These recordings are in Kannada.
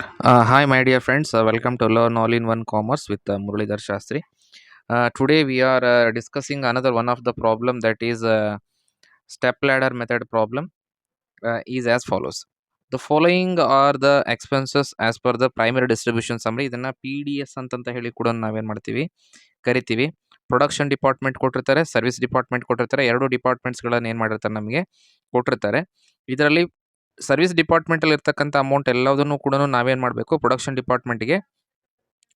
Hi, my dear friends. Welcome to Learn All in One Commerce with Muralidhar Shastri. Today we are discussing another one of the problem, that is step ladder method problem. Is as follows. The following are the expenses as per the primary distribution summary. ಇದನ್ನ PDS ಅಂತಂತ ಹೇಳಿ ಕೂಡ ನಾವೇನ್ ಮಾಡ್ತೀವಿ ಕರಿತೀವಿ. ಪ್ರೊಡಕ್ಷನ್ ಡಿಪಾರ್ಟ್ಮೆಂಟ್ ಕೊಟ್ಟಿರ್ತಾರೆ, ಸರ್ವಿಸ್ ಡಿಪಾರ್ಟ್ಮೆಂಟ್ ಕೊಟ್ಟಿರ್ತಾರೆ. ಎರಡು ಡಿಪಾರ್ಟ್ಮೆಂಟ್ಸ್ಗಳನ್ನ ಏನು ಮಾಡಿರ್ತಾರೆ ನಮಗೆ ಕೊಟ್ಟಿರ್ತಾರೆ. ಇದರಲ್ಲಿ ಸರ್ವಿಸ್ ಡಿಪಾರ್ಟ್ಮೆಂಟಲ್ಲಿ ಇರ್ತಕ್ಕಂಥ ಅಮೌಂಟ್ ಎಲ್ಲದನ್ನು ಕೂಡ ನಾವೇನು ಮಾಡಬೇಕು, ಪ್ರೊಡಕ್ಷನ್ ಡಿಪಾರ್ಟ್ಮೆಂಟ್ಗೆ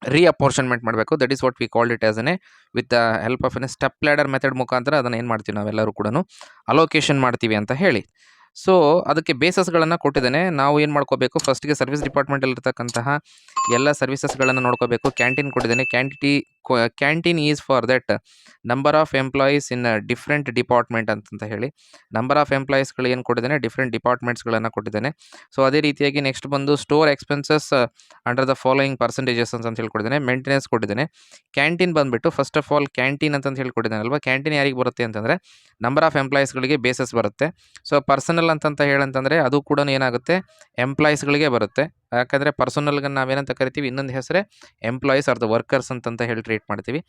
ರೀಅಪೋರ್ಷನ್ಮೆಂಟ್ ಮಾಡಬೇಕು. That is what we called it as N with the help of N step ladder method ಮುಖಾಂತರ ಅದನ್ನು ಏನು ಮಾಡ್ತೀವಿ ನಾವೆಲ್ಲರೂ ಕೂಡ ಅಲೋಕೇಶನ್ ಮಾಡ್ತೀವಿ ಅಂತ ಹೇಳಿ. ಸೊ ಅದಕ್ಕೆ ಬೇಸಸ್ಗಳನ್ನು ಕೊಟ್ಟಿದ್ದೇನೆ. ನಾವು ಏನು ಮಾಡ್ಕೋಬೇಕು, ಫಸ್ಟ್ಗೆ ಸರ್ವಿಸ್ ಡಿಪಾರ್ಟ್ಮೆಂಟಲ್ಲಿ ಇರ್ತಕ್ಕಂತಹ ಎಲ್ಲ ಸರ್ವಿಸಸ್ಗಳನ್ನು ನೋಡ್ಕೋಬೇಕು. ಕ್ಯಾಂಟೀನ್ ಕೊಟ್ಟಿದ್ದೇನೆ. Canteen is for that number of employees in different department ಅಂತಂತ ಹೇಳಿ. ನಂಬರ್ ಆಫ್ ಎಂಪ್ಲಾಯೀಸ್ಗಳು ಏನು ಕೊಟ್ಟಿದ್ದೇನೆ, ಡಿಫ್ರೆಂಟ್ ಡಿಪಾರ್ಟ್ಮೆಂಟ್ಸ್ಗಳನ್ನು ಕೊಟ್ಟಿದ್ದೇನೆ. ಸೊ ಅದೇ ರೀತಿಯಾಗಿ ನೆಕ್ಸ್ಟ್ ಬಂದು store expenses under the following percentages ಅಂತ ಹೇಳ್ಕೊಟ್ಟಿದ್ದೇನೆ. ಮೇಂಟೆನೆನ್ಸ್ ಕೊಟ್ಟಿದ್ದೇನೆ. ಕ್ಯಾಂಟೀನ್ ಬಂದುಬಿಟ್ಟು ಫಸ್ಟ್ ಆಫ್ ಆಲ್ ಕ್ಯಾಂಟೀನ್ ಅಂತ ಹೇಳ್ಕೊಟ್ಟಿದ್ದೇನೆ ಅಲ್ವಾ. ಕ್ಯಾಂಟೀನ್ ಯಾರಿಗೆ ಬರುತ್ತೆ ಅಂತಂದರೆ ನಂಬರ್ ಆಫ್ ಎಂಪ್ಲಾಯೀಸ್ಗಳಿಗೆ ಬೇಸಸ್ ಬರುತ್ತೆ. ಸೊ ಪರ್ಸನಲ್ ಅಂತಂತ ಹೇಳಂತಂದರೆ ಅದು ಕೂಡ ಏನಾಗುತ್ತೆ, ಎಂಪ್ಲಾಯೀಸ್ಗಳಿಗೆ ಬರುತ್ತೆ. ಯಾಕಂದರೆ ಪರ್ಸನಲ್ಗೆ ನಾವೇನಂತ ಕರಿತೀವಿ, ಇನ್ನೊಂದು ಹೆಸರೇ ಎಂಪ್ಲಾಯೀಸ್ ಆರ್ ದ ವರ್ಕರ್ಸ್ ಅಂತಂತ ಹೇಳಿ ಟ್ರೀಟ್ ಮಾಡ್ತೀವಿ.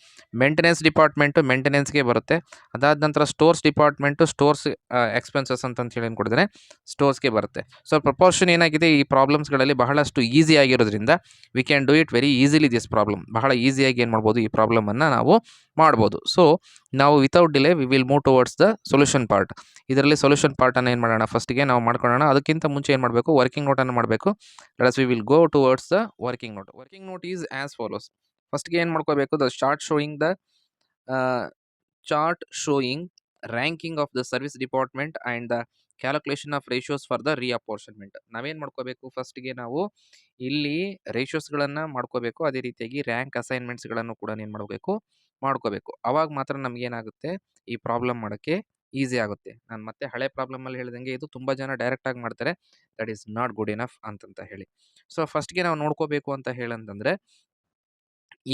ಮೇಂಟೆನೆನ್ಸ್ ಡಿಪಾರ್ಟ್ಮೆಂಟು ಮೇಂಟೆನೆನ್ಸ್ಗೆ ಬರುತ್ತೆ. ಅದಾದ ನಂತರ ಸ್ಟೋರ್ಸ್ ಡಿಪಾರ್ಟ್ಮೆಂಟು ಸ್ಟೋರ್ಸ್ ಎಕ್ಸ್ಪೆನ್ಸಸ್ ಅಂತಂತ ಹೇಳಿ ಏನು ಕೊಟ್ಟಿದ್ದೇನೆ, ಸ್ಟೋರ್ಸ್ಗೆ ಬರುತ್ತೆ. ಸೊ ಪ್ರಪೋರ್ಷನ್ ಏನಾಗಿದೆ, ಈ ಪ್ರಾಬ್ಲಮ್ಸ್ಗಳಲ್ಲಿ ಬಹಳಷ್ಟು ಈಸಿ ಆಗಿರೋದ್ರಿಂದ we can do it very easily this problem. ಬಹಳ ಈಸಿಯಾಗಿ ಏನು ಮಾಡ್ಬೋದು, ಈ ಪ್ರಾಬ್ಲಮನ್ನು ನಾವು ಮಾಡ್ಬೋದು. ಸೊ ನಾವು without delay we will move towards the solution part. ಇದರಲ್ಲಿ ಸೊಲ್ಯೂಷನ್ ಪಾರ್ಟನ್ನು ಏನು ಮಾಡೋಣ, ಫಸ್ಟಿಗೆ ನಾವು ಮಾಡ್ಕೊಳ್ಳೋಣ. ಅದಕ್ಕಿಂತ ಮುಂಚೆ ಏನು ಮಾಡಬೇಕು, ವರ್ಕಿಂಗ್ ನೋಟನ್ನು ಮಾಡಬೇಕು. Let's we will go towards the working note. Working note is as follows. ಫಸ್ಟ್ಗೆ ಏನು ಮಾಡ್ಕೋಬೇಕು, the chart showing ranking of the service department and the calculation of ratios for the reapportionment. ನಾವೇನು ಮಾಡ್ಕೋಬೇಕು, ಫಸ್ಟ್ಗೆ ನಾವು ಇಲ್ಲಿ ರೇಷಿಯೋಸ್ಗಳನ್ನು ಮಾಡ್ಕೋಬೇಕು. ಅದೇ ರೀತಿಯಾಗಿ ರ್ಯಾಂಕ್ ಅಸೈನ್ಮೆಂಟ್ಸ್ಗಳನ್ನು ಕೂಡ ಏನು ಮಾಡಬೇಕು, ಮಾಡ್ಕೋಬೇಕು. ಅವಾಗ ಮಾತ್ರ ನಮಗೇನಾಗುತ್ತೆ, ಈ ಪ್ರಾಬ್ಲಮ್ ಮಾಡೋಕ್ಕೆ ಈಸಿ ಆಗುತ್ತೆ. ನಾನು ಮತ್ತೆ ಹಳೆ ಪ್ರಾಬ್ಲಮಲ್ಲಿ ಹೇಳ್ದಂಗೆ ಇದು ತುಂಬ ಜನ ಡೈರೆಕ್ಟಾಗಿ ಮಾಡ್ತಾರೆ. That is not good enough ಅಂತಂತ ಹೇಳಿ. ಸೊ ಫಸ್ಟ್ಗೆ ನಾವು ನೋಡ್ಕೋಬೇಕು ಅಂತ ಹೇಳಂತಂದರೆ,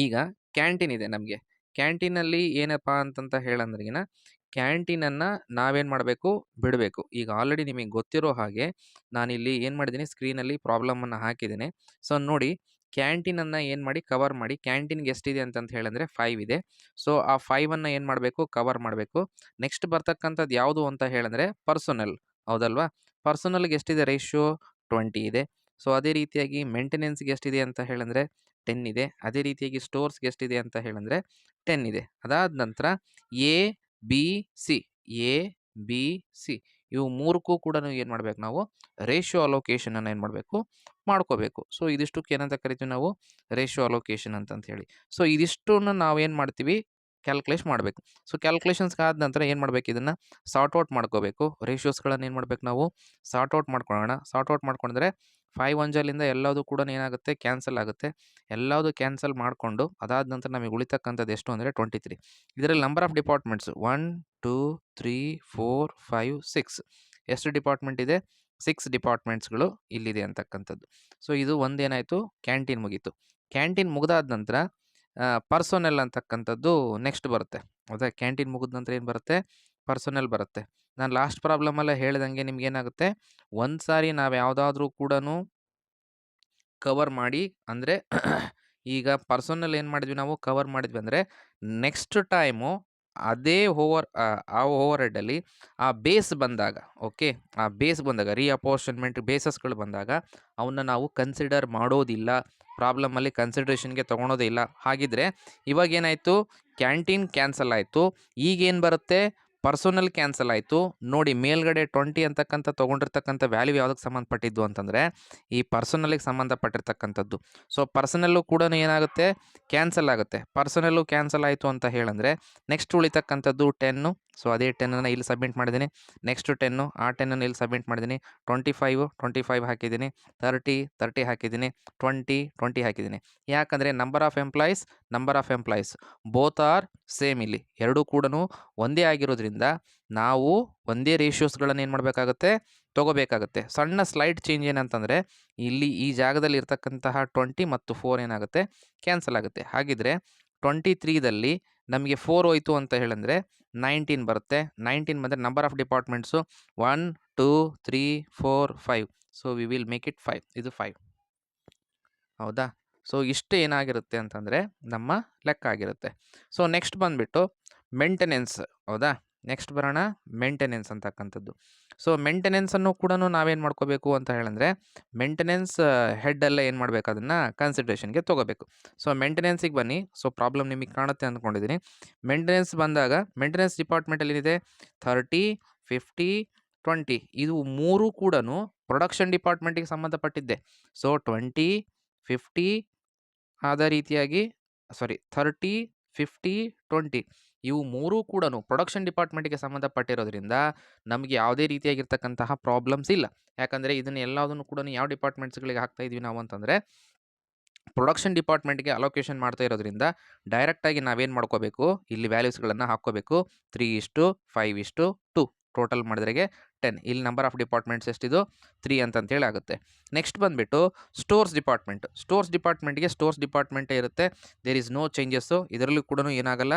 ಈಗ ಕ್ಯಾಂಟೀನ್ ಇದೆ ನಮಗೆ. ಕ್ಯಾಂಟೀನಲ್ಲಿ ಏನಪ್ಪ ಅಂತಂತ ಹೇಳಂದ್ರಿಗಿನ ಕ್ಯಾಂಟೀನನ್ನು ನಾವೇನು ಮಾಡಬೇಕು, ಬಿಡಬೇಕು. ಈಗ ಆಲ್ರೆಡಿ ನಿಮಗೆ ಗೊತ್ತಿರೋ ಹಾಗೆ ನಾನಿಲ್ಲಿ ಏನು ಮಾಡಿದ್ದೀನಿ, ಸ್ಕ್ರೀನಲ್ಲಿ ಪ್ರಾಬ್ಲಮನ್ನು ಹಾಕಿದ್ದೀನಿ. ಸೊ ನೋಡಿ, ಕ್ಯಾಂಟೀನನ್ನು ಏನು ಮಾಡಿ, ಕವರ್ ಮಾಡಿ. ಕ್ಯಾಂಟೀನ್ಗೆ ಎಷ್ಟಿದೆ ಅಂತಂತ ಹೇಳಂದರೆ 5 ಇದೆ. ಸೊ ಆ 5ಅನ್ನು ಏನು ಮಾಡಬೇಕು, ಕವರ್ ಮಾಡಬೇಕು. ನೆಕ್ಸ್ಟ್ ಬರ್ತಕ್ಕಂಥದ್ದು ಯಾವುದು ಅಂತ ಹೇಳಂದರೆ ಪರ್ಸನಲ್, ಹೌದಲ್ವಾ. ಪರ್ಸನಲ್ಗೆ ಎಷ್ಟಿದೆ ರೇಷಿಯೋ, 20 ಇದೆ. ಸೊ ಅದೇ ರೀತಿಯಾಗಿ ಮೇಂಟೆನೆನ್ಸ್ಗೆ ಎಷ್ಟಿದೆ ಅಂತ ಹೇಳಂದರೆ 10 ಇದೆ. ಅದೇ ರೀತಿಯಾಗಿ ಸ್ಟೋರ್ಸ್ಗೆ ಎಷ್ಟಿದೆ ಅಂತ ಹೇಳಂದರೆ 10 ಇದೆ. ಅದಾದ ನಂತರ A B C, A B C ಇವು ಮೂರಕ್ಕೂ ಕೂಡ ಏನು ಮಾಡಬೇಕು, ನಾವು ರೇಷಿಯೋ ಅಲೋಕೇಶನನ್ನು ಏನು ಮಾಡಬೇಕು, ಮಾಡ್ಕೋಬೇಕು. ಸೊ ಇದಿಷ್ಟಕ್ಕೆ ಏನಂತ ಕರಿತೀವಿ ನಾವು, ರೇಷಿಯೋ ಅಲೋಕೇಶನ್ ಅಂತಂತ ಹೇಳಿ. ಸೊ ಇದಿಷ್ಟನ್ನು ನಾವೇನು ಮಾಡ್ತೀವಿ, ಕ್ಯಾಲ್ಕುಲೇಟ್ ಮಾಡಬೇಕು. ಸೊ ಕ್ಯಾಲ್ಕುಲೇಷನ್ಸ್ ಆದ ನಂತರ ಏನು ಮಾಡಬೇಕು, ಇದನ್ನು ಸಾರ್ಟ್ ಔಟ್ ಮಾಡ್ಕೋಬೇಕು. ರೇಷಿಯೋಸ್ಗಳನ್ನು ಏನು ಮಾಡಬೇಕು, ನಾವು ಸಾರ್ಟ್ ಔಟ್ ಮಾಡ್ಕೊಳ್ಳೋಣ. ಸಾರ್ಟ್ ಔಟ್ ಮಾಡ್ಕೊಂಡ್ರೆ 5 1 ಎಲ್ಲದೂ ಕೂಡ ಏನಾಗುತ್ತೆ, ಕ್ಯಾನ್ಸಲ್ ಆಗುತ್ತೆ. ಎಲ್ಲದೂ ಕ್ಯಾನ್ಸಲ್ ಮಾಡಿಕೊಂಡು ಅದಾದ ನಂತರ ನಮಗೆ ಉಳಿತಕ್ಕಂಥದ್ದು ಎಷ್ಟು ಅಂದರೆ 23. ಇದರಲ್ಲಿ ನಂಬರ್ ಆಫ್ ಡಿಪಾರ್ಟ್ಮೆಂಟ್ಸ್ 1 2 3 4 5 6 ಎಷ್ಟು ಡಿಪಾರ್ಟ್ಮೆಂಟ್ ಇದೆ, 6 ಡಿಪಾರ್ಟ್ಮೆಂಟ್ಸ್ಗಳು ಇಲ್ಲಿದೆ ಅಂತಕ್ಕಂಥದ್ದು. ಸೊ ಇದು ಒಂದೇನಾಯಿತು, ಕ್ಯಾಂಟೀನ್ ಮುಗೀತು. ಕ್ಯಾಂಟೀನ್ ಮುಗಿದಾದ ನಂತರ ಪರ್ಸೋನೆಲ್ ಅಂತಕ್ಕಂಥದ್ದು ನೆಕ್ಸ್ಟ್ ಬರುತ್ತೆ. ಹೌದಾ. ಕ್ಯಾಂಟೀನ್ ಮುಗಿದ ನಂತರ ಏನು ಬರುತ್ತೆ, ಪರ್ಸೋನೆಲ್ ಬರುತ್ತೆ. ನಾನು ಲಾಸ್ಟ್ ಪ್ರಾಬ್ಲಮಲ್ಲೇ ಹೇಳ್ದಂಗೆ ನಿಮ್ಗೇನಾಗುತ್ತೆ, ಒಂದು ಸಾರಿ ನಾವು ಯಾವುದಾದ್ರೂ ಕೂಡ ಕವರ್ ಮಾಡಿ ಅಂದರೆ ಈಗ ಪರ್ಸನಲ್ ಏನು ಮಾಡಿದ್ವಿ, ನಾವು ಕವರ್ ಮಾಡಿದ್ವಿ ಅಂದರೆ ನೆಕ್ಸ್ಟ್ ಟೈಮು ಅದೇ ಆ ಓವರ್ ಹೆಡ್ಡಲ್ಲಿ ಆ ಬೇಸ್ ಬಂದಾಗ, ಓಕೆ, ಆ ಬೇಸ್ ಬಂದಾಗ ರೀಅಪೋರ್ಷನ್ಮೆಂಟ್ ಬೇಸಸ್ಗಳು ಬಂದಾಗ ಅವನ್ನ ನಾವು ಕನ್ಸಿಡರ್ ಮಾಡೋದಿಲ್ಲ. ಪ್ರಾಬ್ಲಮಲ್ಲಿ ಕನ್ಸಿಡ್ರೇಷನ್ಗೆ ತೊಗೊಳೋದೇ ಇಲ್ಲ. ಹಾಗಿದ್ರೆ ಇವಾಗ ಏನಾಯಿತು, ಕ್ಯಾಂಟೀನ್ ಕ್ಯಾನ್ಸಲ್ ಆಯಿತು. ಈಗೇನು ಬರುತ್ತೆ, ಪರ್ಸನಲ್ ಕ್ಯಾನ್ಸಲ್ ಆಯಿತು. ನೋಡಿ ಮೇಲ್ಗಡೆ 20 ಅಂತಕ್ಕಂಥ ತೊಗೊಂಡಿರ್ತಕ್ಕಂಥ ವ್ಯಾಲ್ಯೂ ಯಾವುದಕ್ಕೆ ಸಂಬಂಧಪಟ್ಟಿದ್ದು ಅಂತಂದರೆ ಈ ಪರ್ಸನಲ್ಗೆ ಸಂಬಂಧಪಟ್ಟಿರ್ತಕ್ಕಂಥದ್ದು. ಸೊ ಪರ್ಸನಲ್ಲು ಕೂಡ ಏನಾಗುತ್ತೆ, ಕ್ಯಾನ್ಸಲ್ ಆಗುತ್ತೆ. ಪರ್ಸನಲ್ಲು ಕ್ಯಾನ್ಸಲ್ ಆಯಿತು ಅಂತ ಹೇಳಂದರೆ ನೆಕ್ಸ್ಟ್ ಉಳಿತಕ್ಕಂಥದ್ದು 10. ಸೊ ಅದೇ 10ಅನ್ನು ಇಲ್ಲಿ ಸಬ್ಮಿಟ್ ಮಾಡಿದ್ದೀನಿ. ನೆಕ್ಸ್ಟ್ 10, ಆ 10ಅನ್ನು ಇಲ್ಲಿ ಸಬ್ಮಿಟ್ ಮಾಡಿದ್ದೀನಿ. 25 ಹಾಕಿದ್ದೀನಿ. 30 ಹಾಕಿದ್ದೀನಿ. 20 ಹಾಕಿದ್ದೀನಿ. ಯಾಕಂದರೆ number of employees both are same. ಇಲ್ಲಿ ಎರಡೂ ಕೂಡ ಒಂದೇ ಆಗಿರೋದ್ರಿಂದ ನಾವು ಒಂದೇ ರೇಷಿಯೋಸ್ಗಳನ್ನು ಏನು ಮಾಡಬೇಕಾಗುತ್ತೆ, ತೊಗೋಬೇಕಾಗುತ್ತೆ. ಸಣ್ಣ ಸ್ಲೈಡ್ ಚೇಂಜ್ ಏನಂತಂದರೆ ಇಲ್ಲಿ ಈ ಜಾಗದಲ್ಲಿ ಇರ್ತಕ್ಕಂತಹ 20 ಮತ್ತು 4 ಏನಾಗುತ್ತೆ, ಕ್ಯಾನ್ಸಲ್ ಆಗುತ್ತೆ. ಹಾಗಿದ್ರೆ 23ದಲ್ಲಿ ನಮಗೆ 4 ಹೋಯಿತು ಅಂತ ಹೇಳಂದರೆ 19 ಬರುತ್ತೆ. 19 ಬಂದರೆ number of departments 1 2 3 4 5. So we will make it 5. ಇದು 5. ಹೌದಾ? ಸೊ ಇಷ್ಟು ಏನಾಗಿರುತ್ತೆ ಅಂತಂದರೆ ನಮ್ಮ ಲೆಕ್ಕ ಆಗಿರುತ್ತೆ. ಸೊ ನೆಕ್ಸ್ಟ್ ಬಂದುಬಿಟ್ಟು ಮೇಂಟೆನೆನ್ಸ್. ಹೌದಾ? ನೆಕ್ಸ್ಟ್ ಬರೋಣ ಮೇಂಟೆನೆನ್ಸ್ ಅಂತಕ್ಕಂಥದ್ದು. ಸೊ ಮೇಂಟೆನೆನ್ಸನ್ನು ಕೂಡ ನಾವೇನು ಮಾಡ್ಕೋಬೇಕು ಅಂತ ಹೇಳಂದರೆ ಮೇಂಟೆನೆನ್ಸ್ ಹೆಡ್ಡೆಲ್ಲ ಏನು ಮಾಡಬೇಕು ಅದನ್ನು ಕನ್ಸಿಡ್ರೇಷನ್ಗೆ ತೊಗೋಬೇಕು. ಸೊ ಮೇಂಟೆನೆನ್ಸಿಗೆ ಬನ್ನಿ. ಸೊ ಪ್ರಾಬ್ಲಮ್ ನಿಮಗೆ ಕಾಣುತ್ತೆ ಅಂದ್ಕೊಂಡಿದ್ದೀನಿ. ಮೇಂಟೆನೆನ್ಸ್ ಬಂದಾಗ ಮೇಂಟೆನೆನ್ಸ್ ಡಿಪಾರ್ಟ್ಮೆಂಟಲ್ಲಿ ಏನಿದೆ 30, 50, 20 ಇದು ಮೂರು ಕೂಡ ಪ್ರೊಡಕ್ಷನ್ ಡಿಪಾರ್ಟ್ಮೆಂಟಿಗೆ ಸಂಬಂಧಪಟ್ಟಿದ್ದೆ. ಸೊ 20, 50 ಅದೇ ರೀತಿಯಾಗಿ 30, 50, 20 ಇವು ಮೂರೂ ಕೂಡ ಪ್ರೊಡಕ್ಷನ್ ಡಿಪಾರ್ಟ್ಮೆಂಟ್ಗೆ ಸಂಬಂಧಪಟ್ಟಿರೋದ್ರಿಂದ ನಮಗೆ ಯಾವುದೇ ರೀತಿಯಾಗಿರ್ತಕ್ಕಂತಹ ಪ್ರಾಬ್ಲಮ್ಸ್ ಇಲ್ಲ. ಯಾಕಂದರೆ ಇದನ್ನು ಎಲ್ಲದನ್ನು ಕೂಡ ಯಾವ ಡಿಪಾರ್ಟ್ಮೆಂಟ್ಸ್ಗಳಿಗೆ ಹಾಕ್ತಾ ಇದ್ವಿ ನಾವು ಅಂತಂದರೆ ಪ್ರೊಡಕ್ಷನ್ ಡಿಪಾರ್ಟ್ಮೆಂಟ್ಗೆ ಅಲೋಕೇಶನ್ ಮಾಡ್ತಾ ಇರೋದ್ರಿಂದ ಡೈರೆಕ್ಟಾಗಿ ನಾವೇನು ಮಾಡ್ಕೋಬೇಕು, ಇಲ್ಲಿ ವ್ಯಾಲ್ಯೂಸ್ಗಳನ್ನು ಹಾಕ್ಕೋಬೇಕು. 3:5:2 ಟೋಟಲ್ ಮಾಡಿದ್ರೆಗೆ 10. ಇಲ್ಲಿ ನಂಬರ್ ಆಫ್ ಡಿಪಾರ್ಟ್ಮೆಂಟ್ಸ್ ಎಷ್ಟಿದು 3 ಅಂತಂತೇಳಿ ಆಗುತ್ತೆ. ನೆಕ್ಸ್ಟ್ ಬಂದುಬಿಟ್ಟು ಸ್ಟೋರ್ಸ್ ಡಿಪಾರ್ಟ್ಮೆಂಟ್. ಸ್ಟೋರ್ಸ್ ಡಿಪಾರ್ಟ್ಮೆಂಟ್ಗೆ ಸ್ಟೋರ್ಸ್ ಡಿಪಾರ್ಟ್ಮೆಂಟೇ ಇರುತ್ತೆ. There is no changes. ಇದರಲ್ಲೂ ಕೂಡ ಏನಾಗಲ್ಲ,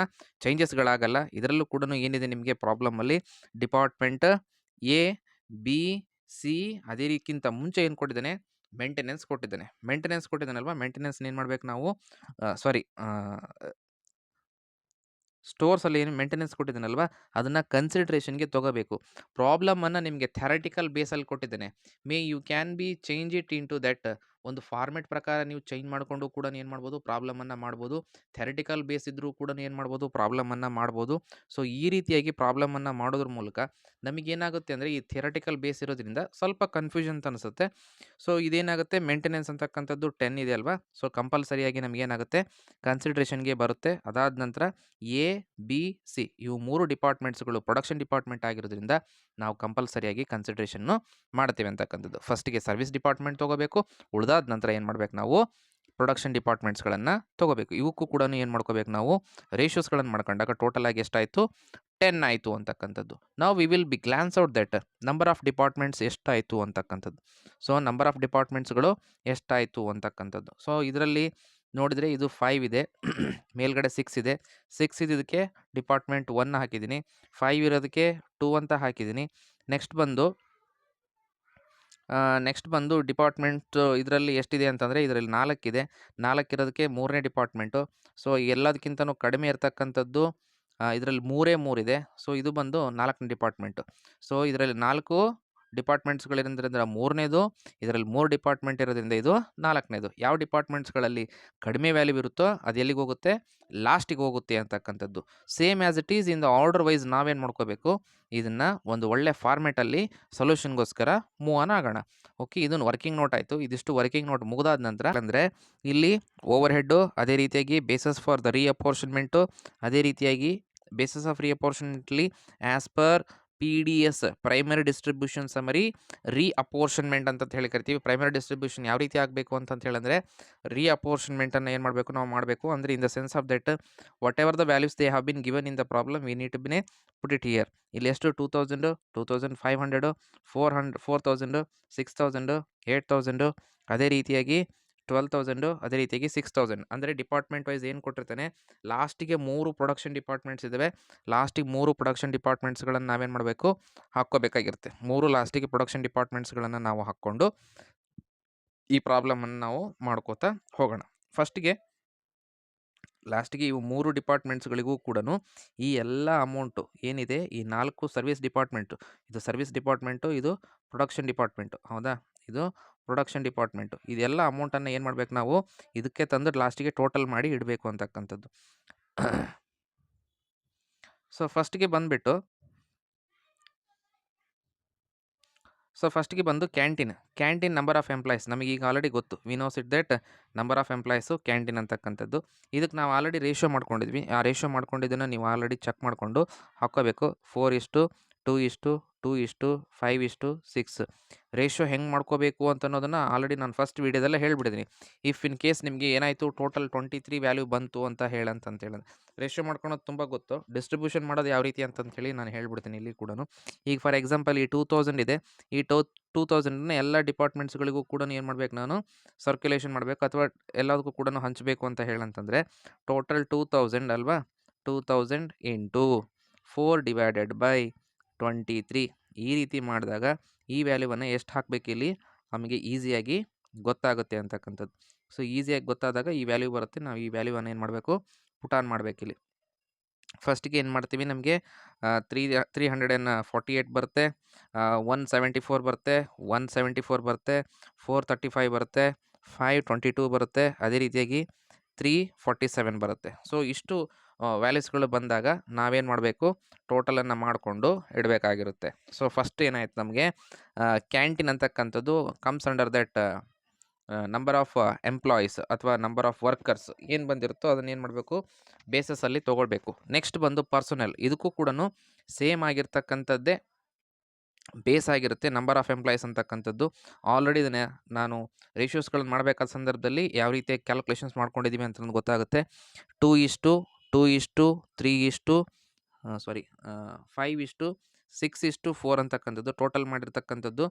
ಚೇಂಜಸ್ಗಳಾಗಲ್ಲ. ಇದರಲ್ಲೂ ಕೂಡ ಏನಿದೆ ನಿಮಗೆ ಪ್ರಾಬ್ಲಮಲ್ಲಿ ಡಿಪಾರ್ಟ್ಮೆಂಟ್ ಎ, ಬಿ, ಸಿ ಅದೇ ರೀತಿಗಿಂತ ಮುಂಚೆ ಏನು ಕೊಟ್ಟಿದ್ದಾನೆ, ಮೇಂಟೆನೆನ್ಸ್ ಕೊಟ್ಟಿದ್ದಾನೆ. ಮೇಂಟೆನೆನ್ಸ್ ಕೊಟ್ಟಿದ್ದಾನಲ್ವಾ, ಮೇಂಟೆನೆನ್ಸ್ನ ಏನು ಮಾಡಬೇಕು ನಾವು ಸ್ಟೋರ್ಸಲ್ಲಿ ಏನು ಮೇಂಟೆನೆನ್ಸ್ ಕೊಟ್ಟಿದ್ದಾನಲ್ವಾ ಅದನ್ನು ಕನ್ಸಿಡ್ರೇಷನ್ಗೆ ತೊಗೋಬೇಕು. ಪ್ರಾಬ್ಲಮನ್ನು ನಿಮಗೆ ಥ್ಯಾರಟಿಕಲ್ ಬೇಸಲ್ಲಿ ಕೊಟ್ಟಿದ್ದೇನೆ. You can be change it into that ಒಂದು ಫಾರ್ಮೆಟ್ ಪ್ರಕಾರ ನೀವು ಚೇಂಜ್ ಮಾಡಿಕೊಂಡು ಕೂಡ ಏನು ಮಾಡ್ಬೋದು, ಪ್ರಾಬ್ಲಮನ್ನು ಮಾಡ್ಬೋದು. ಥ್ಯಾರಟಿಕಲ್ ಬೇಸ್ ಇದ್ದರೂ ಕೂಡ ಏನು ಮಾಡ್ಬೋದು, ಪ್ರಾಬ್ಲಮನ್ನು ಮಾಡ್ಬೋದು. ಸೊ ಈ ರೀತಿಯಾಗಿ ಪ್ರಾಬ್ಲಮನ್ನು ಮಾಡೋದ್ರ ಮೂಲಕ ನಮಗೇನಾಗುತ್ತೆ ಅಂದರೆ ಈ ಥಿಯರಟಿಕಲ್ ಬೇಸ್ ಇರೋದ್ರಿಂದ ಸ್ವಲ್ಪ ಕನ್ಫ್ಯೂಷನ್ ಅಂತ ಅನಿಸುತ್ತೆ. ಸೊ ಇದೇನಾಗುತ್ತೆ, ಮೇಂಟೆನೆನ್ಸ್ ಅಂತಕ್ಕಂಥದ್ದು 10 ಇದೆ ಅಲ್ವಾ. ಸೊ ಕಂಪಲ್ಸರಿಯಾಗಿ ನಮಗೇನಾಗುತ್ತೆ, ಕನ್ಸಿಡ್ರೇಷನ್ಗೆ ಬರುತ್ತೆ. ಅದಾದ ನಂತರ ಎ, ಬಿ, ಸಿ ಇವು ಮೂರು ಡಿಪಾರ್ಟ್ಮೆಂಟ್ಸ್ಗಳು ಪ್ರೊಡಕ್ಷನ್ ಡಿಪಾರ್ಟ್ಮೆಂಟ್ ಆಗಿರೋದ್ರಿಂದ ನಾವು ಕಂಪಲ್ಸರಿಯಾಗಿ ಕನ್ಸಿಡ್ರೇಷನ್ನು ಮಾಡ್ತೇವೆ ಅಂತಕ್ಕಂಥದ್ದು. ಫಸ್ಟಿಗೆ ಸರ್ವಿಸ್ ಡಿಪಾರ್ಟ್ಮೆಂಟ್ ತೊಗೋಬೇಕು. ಉಳಿದಾದ ನಂತರ ಏನು ಮಾಡ್ಬೇಕು ನಾವು, ಪ್ರೊಡಕ್ಷನ್ ಡಿಪಾರ್ಟ್ಮೆಂಟ್ಸ್ಗಳನ್ನು ತೊಗೋಬೇಕು. ಇವಕ್ಕೂ ಕೂಡ ಏನು ಮಾಡ್ಕೋಬೇಕು ನಾವು, ರೇಷಿಯೋಸ್ಗಳನ್ನು ಮಾಡ್ಕೊಂಡಾಗ ಟೋಟಲ್ ಆಗಿ ಎಷ್ಟಾಯಿತು, 10 ಆಯಿತು ಅಂತಕ್ಕಂಥದ್ದು. ನಾವು we will be glance out that number of departments ಎಷ್ಟಾಯಿತು ಅಂತಕ್ಕಂಥದ್ದು. ಸೊ ನಂಬರ್ ಆಫ್ ಡಿಪಾರ್ಟ್ಮೆಂಟ್ಸ್ಗಳು ಎಷ್ಟಾಯಿತು ಅಂತಕ್ಕಂಥದ್ದು. ಸೊ ಇದರಲ್ಲಿ ನೋಡಿದರೆ ಇದು 5 ಇದೆ, ಮೇಲ್ಗಡೆ 6 ಇದೆ. 6 ಇದ್ದಕ್ಕೆ ಡಿಪಾರ್ಟ್ಮೆಂಟ್ 1 ಹಾಕಿದ್ದೀನಿ, 5 ಇರೋದಕ್ಕೆ 2 ಅಂತ ಹಾಕಿದ್ದೀನಿ. ನೆಕ್ಸ್ಟ್ ಬಂದು ಡಿಪಾರ್ಟ್ಮೆಂಟ್ ಇದರಲ್ಲಿ ಎಷ್ಟಿದೆ ಅಂತಂದರೆ ಇದರಲ್ಲಿ 4 ಇದೆ. 4 ಇರೋದಕ್ಕೆ 3ನೇ ಡಿಪಾರ್ಟ್ಮೆಂಟು. ಸೊ ಎಲ್ಲದಕ್ಕಿಂತನೂ ಕಡಿಮೆ ಇರತಕ್ಕಂಥದ್ದು ಇದರಲ್ಲಿ 3 ಇದೆ. ಸೊ ಇದು ಬಂದು 4ನೇ ಡಿಪಾರ್ಟ್ಮೆಂಟು. ಸೊ ಇದರಲ್ಲಿ 4 ಡಿಪಾರ್ಟ್ಮೆಂಟ್ಸ್ಗಳಿರೋದ್ರಿಂದ 3ನೇದು, ಇದರಲ್ಲಿ 3 ಡಿಪಾರ್ಟ್ಮೆಂಟ್ ಇರೋದ್ರಿಂದ ಇದು 4ನೇದು. ಯಾವ ಡಿಪಾರ್ಟ್ಮೆಂಟ್ಸ್ಗಳಲ್ಲಿ ಕಡಿಮೆ ವ್ಯಾಲ್ಯೂ ಇರುತ್ತೋ ಅದು ಎಲ್ಲಿಗೆ ಹೋಗುತ್ತೆ, ಲಾಸ್ಟಿಗೆ ಹೋಗುತ್ತೆ ಅಂತಕ್ಕಂಥದ್ದು. Same as it is in the order wise ನಾವೇನು ಮಾಡ್ಕೋಬೇಕು, ಇದನ್ನು ಒಂದು ಒಳ್ಳೆ ಫಾರ್ಮೆಟಲ್ಲಿ ಸೊಲ್ಯೂಷನ್ಗೋಸ್ಕರ ಮೂವ್ ಆನ್ ಆಗೋಣ. ಓಕೆ, ಇದನ್ನು ವರ್ಕಿಂಗ್ ನೋಟ್ ಆಯಿತು. ಇದಿಷ್ಟು ವರ್ಕಿಂಗ್ ನೋಟ್ ಮುಗಿದಾದ ನಂತರ ಅಂದರೆ ಇಲ್ಲಿ ಓವರ್ ಹೆಡ್ಡು, ಅದೇ ರೀತಿಯಾಗಿ ಬೇಸಸ್ ಫಾರ್ ದ ರೀಅಪೋರ್ಷನ್ಮೆಂಟು, ಅದೇ ರೀತಿಯಾಗಿ ಬೇಸಸ್ ಆಫ್ ರೀಅಪೋರ್ಷನ್ಮೆಂಟ್ಲಿ as per PDS primary distribution summary reapportionment ಅಂತ ಹೇಳಿ ಕರಿತೀವಿ. ಪ್ರೈಮರಿ ಡಿಸ್ಟ್ರಿಬ್ಯೂಷನ್ ಯಾವ ರೀತಿ ಆಗಬೇಕು ಅಂತ ಹೇಳಂದರೆ ರೀಅಪೋರ್ಷನ್ಮೆಂಟನ್ನು ಏನು ಮಾಡಬೇಕು, ನಾವು ಮಾಡಬೇಕು. ಅಂದರೆ in the sense of that whatever the values they have been given in the problem we need to been put it here. ಇಲ್ಲಿ ಎಷ್ಟು 2000, 2500, 400, 4000, 6000, 8000, ಅದೇ ರೀತಿಯಾಗಿ 12,000, ಅದೇ ರೀತಿಯಾಗಿ 6,000. ಅಂದರೆ ಡಿಪಾರ್ಟ್ಮೆಂಟ್ ವೈಸ್ ಏನು ಕೊಟ್ಟಿರ್ತಾನೆ, ಲಾಸ್ಟಿಗೆ 3 ಪ್ರೊಡಕ್ಷನ್ ಡಿಪಾರ್ಟ್ಮೆಂಟ್ಸ್ ಇದ್ದಾವೆ. ಲಾಸ್ಟಿಗೆ 3 ಪ್ರೊಡಕ್ಷನ್ ಡಿಪಾರ್ಟ್ಮೆಂಟ್ಸ್ಗಳನ್ನು ನಾವೇನು ಮಾಡಬೇಕು, ಹಾಕ್ಕೋಬೇಕಾಗಿರುತ್ತೆ. 3 ಲಾಸ್ಟಿಗೆ ಪ್ರೊಡಕ್ಷನ್ ಡಿಪಾರ್ಟ್ಮೆಂಟ್ಸ್ಗಳನ್ನು ನಾವು ಹಾಕ್ಕೊಂಡು ಈ ಪ್ರಾಬ್ಲಮನ್ನು ನಾವು ಮಾಡ್ಕೋತಾ ಹೋಗೋಣ. ಲಾಸ್ಟಿಗೆ ಇವು 3 ಡಿಪಾರ್ಟ್ಮೆಂಟ್ಸ್ಗಳಿಗೂ ಕೂಡ ಈ ಎಲ್ಲ ಅಮೌಂಟು ಏನಿದೆ, ಈ 4 ಸರ್ವಿಸ್ ಡಿಪಾರ್ಟ್ಮೆಂಟು, ಇದು ಸರ್ವಿಸ್ ಡಿಪಾರ್ಟ್ಮೆಂಟು, ಇದು ಪ್ರೊಡಕ್ಷನ್ ಡಿಪಾರ್ಟ್ಮೆಂಟು. ಹೌದಾ, ಇದು ಪ್ರೊಡಕ್ಷನ್ ಡಿಪಾರ್ಟ್ಮೆಂಟು. ಇದೆಲ್ಲ ಅಮೌಂಟನ್ನು ಏನು ಮಾಡಬೇಕು ನಾವು, ಇದಕ್ಕೆ ತಂದು ಲಾಸ್ಟಿಗೆ ಟೋಟಲ್ ಮಾಡಿ ಇಡಬೇಕು ಅಂತಕ್ಕಂಥದ್ದು. ಸೊ ಫಸ್ಟಿಗೆ ಬಂದು ಕ್ಯಾಂಟೀನ್ ನಂಬರ್ ಆಫ್ ಎಂಪ್ಲಾಯೀಸ್ ನಮಗೆ ಈಗ ಆಲ್ರೆಡಿ ಗೊತ್ತು. We knows it that number of employees canteen ಅಂತಕ್ಕಂಥದ್ದು. ಇದಕ್ಕೆ ನಾವು ಆಲ್ರೆಡಿ ರೇಷಿಯೋ ಮಾಡ್ಕೊಂಡಿದ್ವಿ. ಆ ರೇಷಿಯೋ ಮಾಡ್ಕೊಂಡಿದ್ದನ್ನು ನೀವು ಆಲ್ರೆಡಿ ಚೆಕ್ ಮಾಡಿಕೊಂಡು ಹಾಕ್ಕೋಬೇಕು. 4:2:2:5:6 ರೇಷಿಯೋ ಹೆಂಗೆ ಮಾಡ್ಕೋಬೇಕು ಅಂತ ಅನ್ನೋದನ್ನು ಆಲ್ರೆಡಿ ನಾನು ಫಸ್ಟ್ ವೀಡಿಯೋದಲ್ಲೇ ಹೇಳ್ಬಿಟ್ಟಿದ್ದೀನಿ. ಇಫ್ ಇನ್ ಕೇಸ್ ನಿಮಗೆ ಏನಾಯಿತು, ಟೋಟಲ್ 23 ವ್ಯಾಲ್ಯೂ ಬಂತು ಅಂತ ಹೇಳಂತೇಳಿದ್ರೆ ರೇಷಿಯೋ ಮಾಡ್ಕೊಳೋದು ತುಂಬ ಗೊತ್ತು. ಡಿಸ್ಟ್ರಿಬ್ಯೂಷನ್ ಮಾಡೋದು ಯಾವ ರೀತಿ ಅಂತಂತೇಳಿ ನಾನು ಹೇಳ್ಬಿಡ್ತೀನಿ ಇಲ್ಲಿ ಕೂಡ. ಈಗ ಫಾರ್ ಎಕ್ಸಾಂಪಲ್ ಈ 2000 ಇದೆ. ಈ 2000ನ ಎಲ್ಲ ಡಿಪಾರ್ಟ್ಮೆಂಟ್ಸ್ಗಳಿಗೂ ಕೂಡ ಏನು ಮಾಡಬೇಕು, ನಾನು ಸರ್ಕ್ಯುಲೇಷನ್ ಮಾಡಬೇಕು ಅಥವಾ ಎಲ್ಲದಕ್ಕೂ ಕೂಡ ಹಂಚಬೇಕು ಅಂತ ಹೇಳಂತಂದರೆ ಟೋಟಲ್ 2000 ಅಲ್ವಾ, 2000 ಇಂಟು 4/23 ಈ ರೀತಿ ಮಾಡಿದಾಗ ಈ ವ್ಯಾಲ್ಯೂವನ್ನು ಎಷ್ಟು ಹಾಕಬೇಕು ಇಲ್ಲಿ ನಮಗೆ ಈಸಿಯಾಗಿ ಗೊತ್ತಾಗುತ್ತೆ ಅಂತಕ್ಕಂಥದ್ದು. ಸೊ ಈಸಿಯಾಗಿ ಗೊತ್ತಾದಾಗ ಈ ವ್ಯಾಲ್ಯೂ ಬರುತ್ತೆ. ನಾವು ಈ ವ್ಯಾಲ್ಯೂವನ್ನು ಏನು ಮಾಡಬೇಕು, ಪುಟ್ ಆನ್ ಮಾಡಬೇಕಿಲ್ಲಿ. ಫಸ್ಟಿಗೆ ಏನು ಮಾಡ್ತೀವಿ, ನಮಗೆ 348 ಬರುತ್ತೆ, 174 ಬರುತ್ತೆ, 174 ಬರುತ್ತೆ, 435 ಬರುತ್ತೆ, 522 ಬರುತ್ತೆ, ಅದೇ ರೀತಿಯಾಗಿ 347 ಬರುತ್ತೆ. ಸೊ ಇಷ್ಟು ವ್ಯಾಲ್ಯೂಸ್ಗಳು ಬಂದಾಗ ನಾವೇನು ಮಾಡಬೇಕು, ಟೋಟಲನ್ನು ಮಾಡಿಕೊಂಡು ಇಡಬೇಕಾಗಿರುತ್ತೆ. ಸೊ ಫಸ್ಟ್ ಏನಾಯ್ತು ನಮಗೆ, ಕ್ಯಾಂಟೀನ್ ಅಂತಕ್ಕಂಥದ್ದು comes under that number of employees ಅಥವಾ ನಂಬರ್ ಆಫ್ ವರ್ಕರ್ಸ್ ಏನು ಬಂದಿರುತ್ತೋ ಅದನ್ನು ಏನು ಮಾಡಬೇಕು, ಬೇಸಸಲ್ಲಿ ತೊಗೊಳ್ಬೇಕು. ನೆಕ್ಸ್ಟ್ ಬಂದು ಪರ್ಸನಲ್, ಇದಕ್ಕೂ ಕೂಡ ಸೇಮ್ ಆಗಿರ್ತಕ್ಕಂಥದ್ದೇ ಬೇಸ್ ಆಗಿರುತ್ತೆ. ನಂಬರ್ ಆಫ್ ಎಂಪ್ಲಾಯೀಸ್ ಅಂತಕ್ಕಂಥದ್ದು ಆಲ್ರೆಡಿ ಇದನ್ನು ನಾನು ರೇಷಿಯೋಸ್ಗಳನ್ನು ಮಾಡಬೇಕಾದ ಸಂದರ್ಭದಲ್ಲಿ ಯಾವ ರೀತಿಯಾಗಿ ಕ್ಯಾಲ್ಕುಲೇಷನ್ಸ್ ಮಾಡ್ಕೊಂಡಿದ್ದೀವಿ ಅಂತ ನನಗೆ ಗೊತ್ತಾಗುತ್ತೆ. 2:2:3 5:6:4 ಅಂತಕ್ಕಂಥದ್ದು ಟೋಟಲ್ ಮಾಡಿರ್ತಕ್ಕಂಥದ್ದು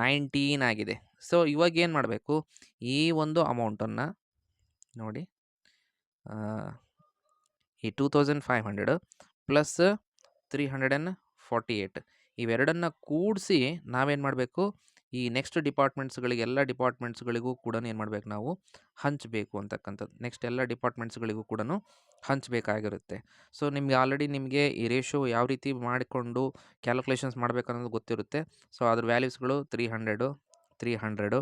19 ಆಗಿದೆ. ಸೊ ಇವಾಗ ಏನು ಮಾಡಬೇಕು, ಈ ಒಂದು ಅಮೌಂಟನ್ನು ನೋಡಿ, ಈ 2500 ಪ್ಲಸ್ 348 ಇವೆರಡನ್ನು ಕೂಡಿಸಿ ನಾವೇನು ಮಾಡಬೇಕು, ಈ ನೆಕ್ಸ್ಟ್ ಡಿಪಾರ್ಟ್ಮೆಂಟ್ಸ್ಗಳಿಗೆ ಎಲ್ಲ ಡಿಪಾರ್ಟ್ಮೆಂಟ್ಸ್ಗಳಿಗೂ ಕೂಡ ಏನು ಮಾಡಬೇಕು, ನಾವು ಹಂಚಬೇಕು ಅಂತಕ್ಕಂಥದ್ದು. ನೆಕ್ಸ್ಟ್ ಎಲ್ಲ ಡಿಪಾರ್ಟ್ಮೆಂಟ್ಸ್ಗಳಿಗೂ ಕೂಡ ಹಂಚಬೇಕಾಗಿರುತ್ತೆ. ಸೊ ನಿಮಗೆ ಆಲ್ರೆಡಿ ನಿಮಗೆ ಈ ರೇಷಿಯೋ ಯಾವ ರೀತಿ ಮಾಡಿಕೊಂಡು ಕ್ಯಾಲ್ಕುಲೇಷನ್ಸ್ ಮಾಡಬೇಕು ಅನ್ನೋದು ಗೊತ್ತಿರುತ್ತೆ. ಸೊ ಅದ್ರ ವ್ಯಾಲ್ಯೂಸ್ಗಳು 300,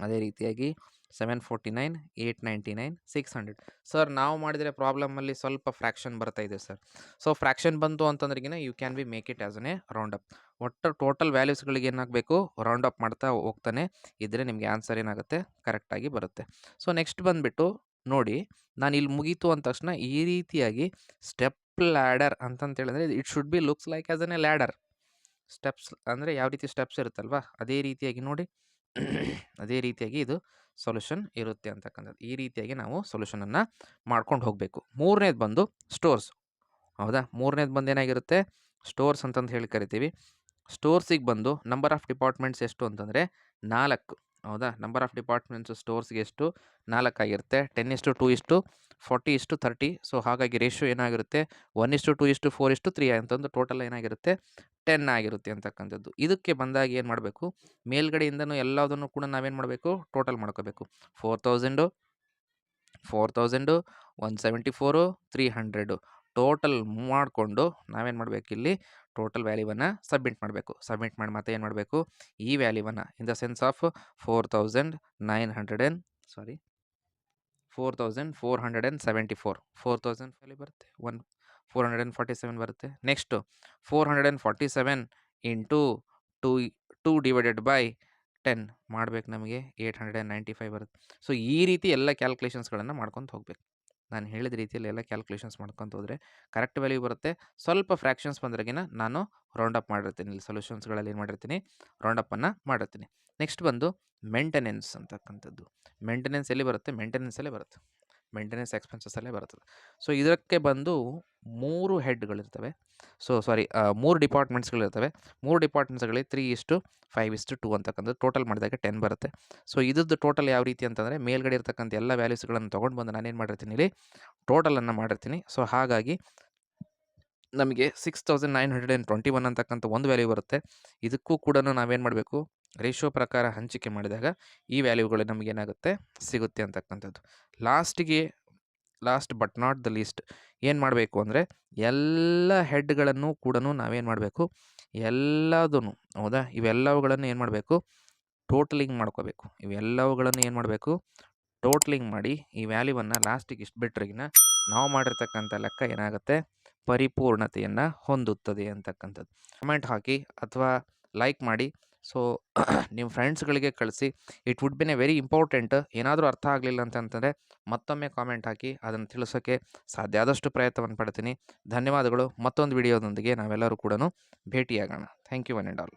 ಅದೇ ರೀತಿಯಾಗಿ 749, 899, 600. ಸರ್ ನಾವು ಮಾಡಿದರೆ ಪ್ರಾಬ್ಲಮಲ್ಲಿ ಸ್ವಲ್ಪ ಫ್ರ್ಯಾಕ್ಷನ್ ಬರ್ತಾ ಇದೆ ಸರ್. ಸೊ ಫ್ರ್ಯಾಕ್ಷನ್ ಬಂತು ಅಂತಂದ್ರೆಗಿನ you can be make it as a round up. ಒಟ್ಟು ಟೋಟಲ್ ವ್ಯಾಲ್ಯೂಸ್ಗಳಿಗೆ ಏನಾಗಬೇಕು, ರೌಂಡ್ ಅಪ್ ಮಾಡ್ತಾ ಹೋಗ್ತಾನೆ ಇದ್ದರೆ ನಿಮಗೆ ಆನ್ಸರ್ ಏನಾಗುತ್ತೆ, ಕರೆಕ್ಟಾಗಿ ಬರುತ್ತೆ. ಸೊ ನೆಕ್ಸ್ಟ್ ಬಂದುಬಿಟ್ಟು ನೋಡಿ, ನಾನು ಇಲ್ಲಿ ಮುಗೀತು ಅಂದ ತಕ್ಷಣ ಈ ರೀತಿಯಾಗಿ ಸ್ಟೆಪ್ ಲ್ಯಾಡರ್ ಅಂತಂತೇಳಿದ್ರೆ it should be looks like as an a ladder. Steps ಅಂದರೆ ಯಾವ ರೀತಿ ಸ್ಟೆಪ್ಸ್ ಇರುತ್ತಲ್ವ, ಅದೇ ರೀತಿಯಾಗಿ ನೋಡಿ ಅದೇ ರೀತಿಯಾಗಿ ಇದು ಸೊಲ್ಯೂಷನ್ ಇರುತ್ತೆ ಅಂತಕ್ಕಂಥದ್ದು. ಈ ರೀತಿಯಾಗಿ ನಾವು ಸೊಲ್ಯೂಷನನ್ನು ಮಾಡ್ಕೊಂಡು ಹೋಗಬೇಕು. ಮೂರನೇದು ಬಂದು ಸ್ಟೋರ್ಸ್. ಹೌದಾ, ಮೂರನೇದು ಬಂದು ಏನಾಗಿರುತ್ತೆ, ಸ್ಟೋರ್ಸ್ ಅಂತಂದು ಹೇಳಿ ಕರಿತೀವಿ. ಸ್ಟೋರ್ಸಿಗೆ ಬಂದು ನಂಬರ್ ಆಫ್ ಡಿಪಾರ್ಟ್ಮೆಂಟ್ಸ್ ಎಷ್ಟು ಅಂತಂದರೆ 4. ಹೌದಾ, ನಂಬರ್ ಆಫ್ ಡಿಪಾರ್ಟ್ಮೆಂಟ್ಸ್ ಸ್ಟೋರ್ಸ್ಗೆ ಎಷ್ಟು, 4 ಆಗಿರುತ್ತೆ. 10:2:40:30. ಸೊ ಹಾಗಾಗಿ ರೇಷಿಯೋ ಏನಾಗಿರುತ್ತೆ, 1:2:4:3 ಅಂತಂದು ಟೋಟಲ್ ಏನಾಗಿರುತ್ತೆ, 10 ಆಗಿರುತ್ತೆ ಅಂತಕ್ಕಂಥದ್ದು. ಇದಕ್ಕೆ ಬಂದಾಗ ಏನು ಮಾಡಬೇಕು, ಮೇಲ್ಗಡೆಯಿಂದನೂ ಎಲ್ಲದನ್ನು ಕೂಡ ನಾವೇನು ಮಾಡಬೇಕು, ಟೋಟಲ್ ಮಾಡ್ಕೋಬೇಕು. 4000, 174, 300 ಟೋಟಲ್ ಮಾಡಿಕೊಂಡು ನಾವೇನು ಮಾಡಬೇಕು, ಇಲ್ಲಿ ಟೋಟಲ್ ವ್ಯಾಲ್ಯೂವನ್ನು ಸಬ್ಮಿಟ್ ಮಾಡಬೇಕು. ಸಬ್ಮಿಟ್ ಮಾಡಿ ಮತ್ತೆ ಏನು ಮಾಡಬೇಕು, ಈ ವ್ಯಾಲ್ಯೂವನ್ನು ಇನ್ ದ ಸೆನ್ಸ್ ಆಫ್ 4,474 4,000 ವ್ಯಾಲ್ಯೂ ಬರುತ್ತೆ, 447 ಬರುತ್ತೆ. ನೆಕ್ಸ್ಟು 447 ಇಂಟು 2 ಡಿವೈಡೆಡ್ ಬೈ 10 ಮಾಡಬೇಕು, ನಮಗೆ 895 ಬರುತ್ತೆ. ಸೊ ಈ ರೀತಿ ಎಲ್ಲ ಕ್ಯಾಲ್ಕುಲೇಷನ್ಸ್ಗಳನ್ನು ಮಾಡ್ಕೊತ ಹೋಗಬೇಕು. ನಾನು ಹೇಳಿದ ರೀತಿಯಲ್ಲಿ ಎಲ್ಲ ಕ್ಯಾಲ್ಕುಲೇಷನ್ಸ್ ಮಾಡ್ಕೊತ ಹೋದರೆ ಕರೆಕ್ಟ್ ವ್ಯಾಲ್ಯೂ ಬರುತ್ತೆ. ಸ್ವಲ್ಪ ಫ್ರ್ಯಾಕ್ಷನ್ಸ್ ಬಂದ್ರೆಗಿನ ನಾನು ರೌಂಡ್ ಅಪ್ ಮಾಡಿರ್ತೀನಿ. ಇಲ್ಲಿ ಸೊಲ್ಯೂಷನ್ಸ್ಗಳಲ್ಲಿ ಏನು ಮಾಡಿರ್ತೀನಿ, ರೌಂಡ್ ಅಪ್ಪನ್ನು ಮಾಡಿರ್ತೀನಿ. ನೆಕ್ಸ್ಟ್ ಬಂದು ಮೇಂಟೆನೆನ್ಸ್ ಅಂತಕ್ಕಂಥದ್ದು. ಮೇಂಟೆನೆನ್ಸ್ ಎಲ್ಲಿ ಬರುತ್ತೆ, ಮೇಂಟೆನೆನ್ಸಲ್ಲೇ ಬರುತ್ತೆ, ಮೇಂಟೆನೆನ್ಸ್ ಎಕ್ಸ್ಪೆನ್ಸಸ್ಸಲ್ಲೇ ಬರ್ತದೆ. ಸೊ ಇದಕ್ಕೆ ಬಂದು 3 ಹೆಡ್ಗಳಿರ್ತವೆ. ಸೊ 3 ಡಿಪಾರ್ಟ್ಮೆಂಟ್ಸ್ಗಳಿರ್ತವೆ. 3 ಡಿಪಾರ್ಟ್ಮೆಂಟ್ಸ್ಗಳಿಗೆ 3:5:2 ಅಂತಕ್ಕಂಥದ್ದು ಟೋಟಲ್ ಮಾಡಿದಾಗ 10 ಬರುತ್ತೆ. ಸೊ ಇದ್ರದ್ದು ಟೋಟಲ್ ಯಾವ ರೀತಿ ಅಂತಂದರೆ ಮೇಲ್ಗಡೆ ಇರ್ತಕ್ಕಂಥ ಎಲ್ಲ ವ್ಯಾಲ್ಯೂಸ್ಗಳನ್ನು ತೊಗೊಂಡು ಬಂದು ನಾನೇನು ಮಾಡಿರ್ತೀನಿ, ಇಲ್ಲಿ ಟೋಟಲನ್ನು ಮಾಡಿರ್ತೀನಿ. ಸೊ ಹಾಗಾಗಿ ನಮಗೆ 6,921 ಅಂತಕ್ಕಂಥ ಒಂದು ವ್ಯಾಲ್ಯೂ ಬರುತ್ತೆ. ಇದಕ್ಕೂ ಕೂಡ ನಾವೇನು ಮಾಡಬೇಕು, ರೇಷಿಯೋ ಪ್ರಕಾರ ಹಂಚಿಕೆ ಮಾಡಿದಾಗ ಈ ವ್ಯಾಲ್ಯೂಗಳು ನಮಗೇನಾಗುತ್ತೆ, ಸಿಗುತ್ತೆ ಅಂತಕ್ಕಂಥದ್ದು. Last but not the least ಏನು ಮಾಡಬೇಕು ಅಂದರೆ ಎಲ್ಲ ಹೆಡ್ಗಳನ್ನು ಕೂಡ ನಾವೇನು ಮಾಡಬೇಕು, ಎಲ್ಲದೂ ಹೌದಾ, ಇವೆಲ್ಲವುಗಳನ್ನು ಏನು ಮಾಡಬೇಕು, ಟೋಟಲಿಂಗ್ ಮಾಡ್ಕೋಬೇಕು. ಇವೆಲ್ಲವುಗಳನ್ನು ಏನು ಮಾಡಬೇಕು, ಟೋಟಲಿಂಗ್ ಮಾಡಿ ಈ ವ್ಯಾಲ್ಯೂವನ್ನು ಲಾಸ್ಟಿಗೆ ಇಷ್ಟು ಬಿಟ್ರಿಗಿನ ನಾವು ಮಾಡಿರ್ತಕ್ಕಂಥ ಲೆಕ್ಕ ಏನಾಗುತ್ತೆ, ಪರಿಪೂರ್ಣತೆಯನ್ನು ಹೊಂದುತ್ತದೆ ಅಂತಕ್ಕಂಥದ್ದು. ಕಮೆಂಟ್ ಹಾಕಿ ಅಥವಾ ಲೈಕ್ ಮಾಡಿ. ಸೊ ನಿಮ್ಮ ಫ್ರೆಂಡ್ಸ್ಗಳಿಗೆ ಕಳಿಸಿ. It would been A very important. ಏನಾದರೂ ಅರ್ಥ ಆಗಲಿಲ್ಲ ಅಂತಂದರೆ ಮತ್ತೊಮ್ಮೆ ಕಾಮೆಂಟ್ ಹಾಕಿ, ಅದನ್ನು ತಿಳಿಸೋಕ್ಕೆ ಸಾಧ್ಯ ಆದಷ್ಟು ಪ್ರಯತ್ನವನ್ನು ಪಡ್ತೀನಿ. ಧನ್ಯವಾದಗಳು. ಮತ್ತೊಂದು ವಿಡಿಯೋದೊಂದಿಗೆ ನಾವೆಲ್ಲರೂ ಕೂಡ ಭೇಟಿಯಾಗೋಣ. Thank you one and all.